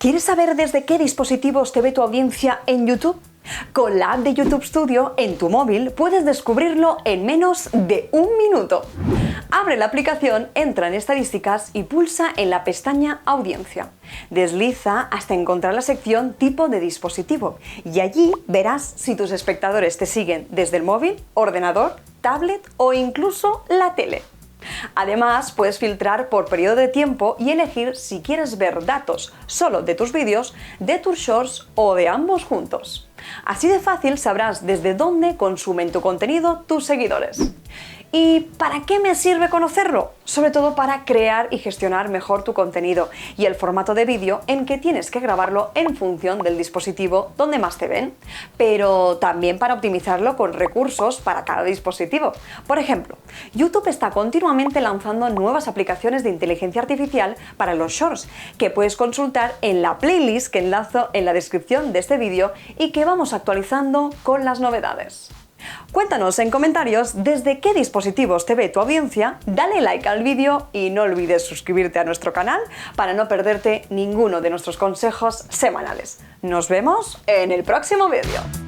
¿Quieres saber desde qué dispositivos te ve tu audiencia en YouTube? Con la app de YouTube Studio en tu móvil puedes descubrirlo en menos de un minuto. Abre la aplicación, entra en Estadísticas y pulsa en la pestaña Audiencia. Desliza hasta encontrar la sección Tipo de dispositivo y allí verás si tus espectadores te siguen desde el móvil, ordenador, tablet o incluso la tele. Además, puedes filtrar por periodo de tiempo y elegir si quieres ver datos solo de tus vídeos, de tus shorts o de ambos juntos. Así de fácil sabrás desde dónde consumen tu contenido tus seguidores. ¿Y para qué me sirve conocerlo? Sobre todo para crear y gestionar mejor tu contenido y el formato de vídeo en que tienes que grabarlo en función del dispositivo donde más te ven, pero también para optimizarlo con recursos para cada dispositivo. Por ejemplo, YouTube está continuamente lanzando nuevas aplicaciones de inteligencia artificial para los shorts que puedes consultar en la playlist que enlazo en la descripción de este vídeo y que vamos actualizando con las novedades. Cuéntanos en comentarios desde qué dispositivos te ve tu audiencia, dale like al vídeo y no olvides suscribirte a nuestro canal para no perderte ninguno de nuestros consejos semanales. Nos vemos en el próximo vídeo.